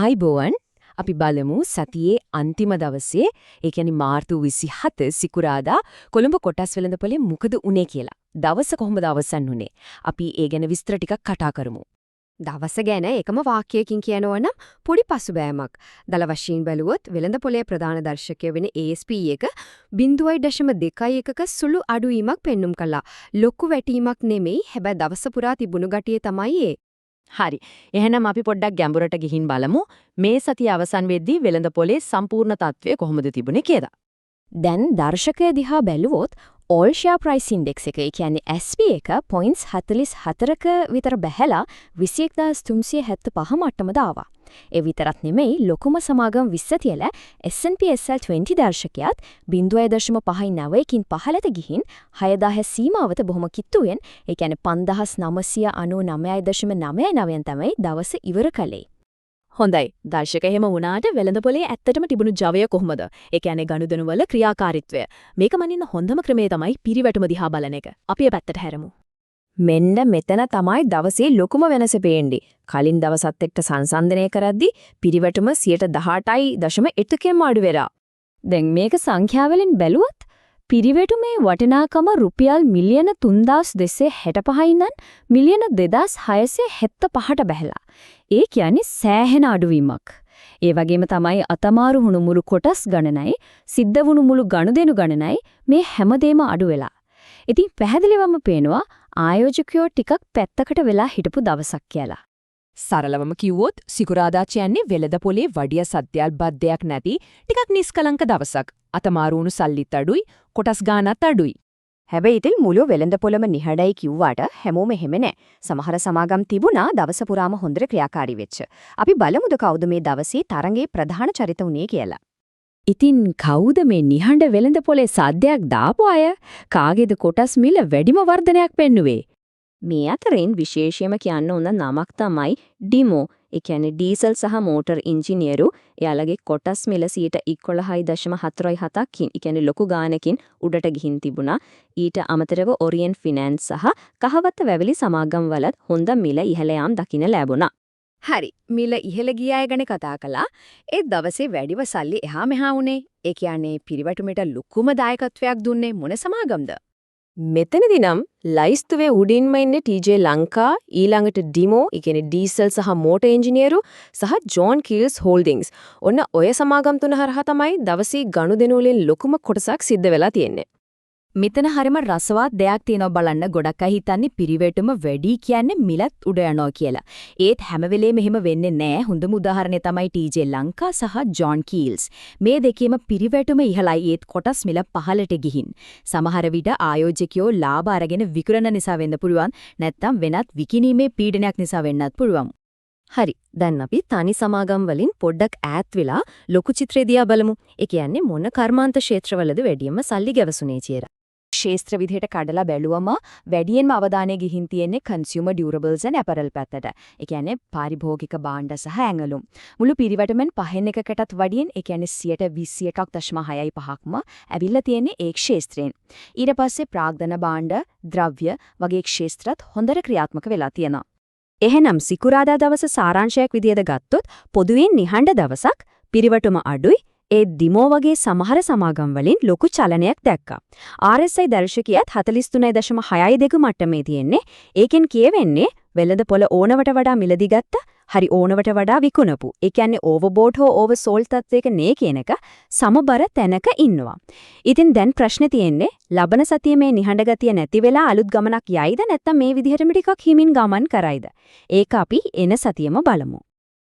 ආයිබෝවන් අපි බලමු සතියේ අන්තිම දවසේ ඒ කියන්නේ මාර්තු 27 සිකුරාදා කොළඹ කොටස් වෙළඳපොලේ මොකද උනේ කියලා. දවස කොහොමද අවසන් වුනේ? අපි ඒ ගැන විස්තර ටිකක් කතා කරමු. දවස ගැන එකම වාක්‍යයකින් කියනවා නම් පොඩි පසුබෑමක්. දල වශයෙන් බැලුවොත් වෙළඳපොලේ ප්‍රධාන දර්ශකය වෙන ASP එක 0.21ක සුළු අඩුවීමක් පෙන්눔 කළා. ලොකු වැටීමක් නෙමෙයි. හැබැයි දවස පුරා තිබුණු ගතිය තමයි ඒ. හරි. එහෙනම් අපි පොඩ්ඩක් ගැඹුරට ගිහින් බලමු මේ සතිය අවසන් වෙද්දී වෙළඳපොලේ සම්පූර්ණ තත්ත්වය කොහොමද තිබුණේ කියලා. දැන් දර්ශකය දිහා බැලුවොත් all share price index එක, ඒ කියන්නේ SP එක 0.44ක විතර බැහැලා 21375 මට්ටමට ආවා. ඒ විතරක් නෙමෙයි, ලොකුම සමාගම් 20 තියලා S&P SL20 දර්ශකයත් 0.59කින් පහළට ගිහින් 6000 සීමාවට බොහොම කිට්ටුවෙන්, ඒ කියන්නේ 5999.99 තමයි දවස ඉවර කළේ. හොඳයි. දර්ශක එහෙම වුණාට වෙළඳපොලේ ඇත්තටම තිබුණු ජවය කොහොමද? ඒ කියන්නේ ගනුදෙනු වල ක්‍රියාකාරීත්වය. මේක මනින්න හොඳම ක්‍රමය තමයි පිරිවැටුම දිහා බලන එක. අපි ඒ පැත්තට හැරමු. මෙන්න මෙතන තමයි දවසේ ලොකුම වෙනස පේන්නේ. කලින් දවසත් එක්ක සංසන්දනය කරද්දී පිරිවැටුම 18.1කින් අඩු වෙලා. දැන් මේක සංඛ්‍යාවලින් බැලුවොත් පිරිවැටුමේ වටිනාකම රුපියල් මිලියන 3265 ඉඳන් මිලියන 2675ට බැහැලා. ඒ කියන්නේ සෑහෙන අඩුවීමක්. ඒ වගේම තමයි අතමාරු වුණු මුළු කොටස් ගණනයි, සිද්ධ වුණු මුළු ගනුදෙනු ගණනයි මේ හැමදේම අඩු වෙලා. ඉතින් පැහැදිලිවම පේනවා ආයෝජකයෝ ටිකක් පැත්තකට වෙලා හිටපු දවසක් කියලා. සරලවම කිව්වොත් සිකුරාදා කියන්නේ වෙළඳපොලේ වඩිය සත්‍යල්බද්ධයක් නැති ටිකක් නිස්කලංක දවසක්. අතමාරු වුණු සල්ලිත් අඩුයි, කොටස් ගානත් අඩුයි. හැබැයි ඉතින් මුළු වෙළඳපොළම නිහඬයි කිව්වට හැමෝම එහෙම නෑ. සමහර සමාගම් තිබුණා දවස පුරාම හොඳට ක්‍රියාකාරී වෙච්ච. අපි බලමුද කවුද මේ දවසේ තරඟේ ප්‍රධාන චරිත උනේ කියලා. ඉතින් කවුද මේ නිහඬ වෙළඳපොලේ සාද්දයක් දාපු අය? කාගේද කොටස් මිල වැඩිම වර්ධනයක් පෙන්නුවේ? මේ අතරින් විශේෂයෙන්ම කියන්න ඕන නමක් තමයි ඩිමෝ. ඒ කියන්නේ ඩීසල් සහ මෝටර් ඉංජිනේරු. එයාලගේ කොටස් මිල 11.47කින්, ඒ කියන්නේ ලොකු ගානකින් උඩට ගිහින් තිබුණා. ඊට අමතරව ඔරියන් ෆිනෑන්ස් සහ කහවත්ත වැවිලි සමාගම් වලත් හොඳ මිල ඉහළ යාම් දකින්න ලැබුණා. හරි, මිල ඉහළ ගිය අය ගැන කතා කළා. ඒ දවසේ වැඩිව සල්ලි එහා මෙහා වුණේ. ඒ කියන්නේ පිරිවැටුමට ලොකුම දායකත්වයක් දුන්නේ මොන සමාගම්ද? මෙතනදී නම් ලයිස්තුවේ උඩින්ම ඉන්නේ TJ ලංකා, ඊළඟට ඩිමෝ, ඒ කියන්නේ ඩීසල් සහ මෝටර් ඉංජිනේරු සහ ජෝන් කීල්ස් හෝල්ඩින්ග්ස්. ඔන්න ඔය සමාගම් තුන හරහා තමයි දවසේ ගනුදෙනු වලින් ලොකුම කොටසක් සිද්ධ වෙලා තියෙන්නේ. මෙතන හරිම රසවත් දෙයක් තියෙනවා බලන්න. ගොඩක් අය හිතන්නේ පිරිවැටුම වැඩි කියන්නේ මිලත් උඩ යනවා කියලා. ඒත් හැම වෙලේම එහෙම වෙන්නේ නැහැ. හොඳම උදාහරණය තමයි TJ ලංකා සහ ජෝන් කීල්ස්. මේ දෙකේම පිරිවැටුම ඉහළයි, ඒත් කොටස් මිල පහළට ගිහින්. සමහර විට ආයෝජකයෝ ලාභ අරගෙන විකුණන නිසා වෙන්න පුළුවන්. නැත්නම් වෙනත් විකිණීමේ පීඩනයක් නිසා වෙන්නත් පුළුවන්. හරි. දැන් අපි තනි සමාගම් වලින් පොඩ්ඩක් ඈත් වෙලා ලොකු චිත්‍රය දිහා බලමු. ඒ කියන්නේ මොන කර්මාන්ත ක්ෂේත්‍රවලද වැඩියෙන්ම සල්ලි ගැවසුනේ කියලා. ක්ෂේත්‍ර විදිහට කඩලා බැලුවම වැඩියෙන්ම අවධානය ගිහින් තියෙන්නේ consumer durables and apparel පැත්තට. ඒ කියන්නේ පාරිභෝගික භාණ්ඩ සහ ඇඟලුම්. මුළු පිරිවැටුමෙන් පහෙන් එකකටත් වැඩියෙන්, ඒ කියන්නේ 21.6%ක්ම ඇවිල්ලා තියෙන්නේ ඒ ක්ෂේත්‍රයෙන්. ඊට පස්සේ ප්‍රාග්ධන භාණ්ඩ, ද්‍රව්‍ය වගේ ක්ෂේත්‍රات හොඳට ක්‍රියාත්මක වෙලා තියෙනවා. එහෙනම් සිකුරාදා දවස සාරාංශයක් විදිහට ගත්තොත් පොදුවේ නිහඬ දවසක්, පිරිවැටුම අඩුයි. ඒ ඩිමෝ වගේ සමහර සමාගම් වලින් ලොකු චලනයක් දැක්කා. RSI දර්ශකයත් 43.62 මට්ටමේ තියෙන්නේ. ඒකෙන් කියවෙන්නේ වෙළඳපොළ ඕනවට වඩා මිලදී ගත්ත, හරි ඕනවට වඩා විකුණපු. ඒ කියන්නේ ඕවර්බෝට් හෝ ඕවර්සෝල්ඩ් තත්වයක නේ කියන එක සමබර තැනක ඉන්නවා. ඉතින් දැන් ප්‍රශ්නේ තියෙන්නේ ලබන සතියේ මේ නිහඬ ගතිය නැති වෙලා අලුත් ගමනක් යයිද නැත්නම් මේ විදිහටම ටිකක් හිමින් ගමන් කරයිද? ඒක අපි එන සතියෙම බලමු.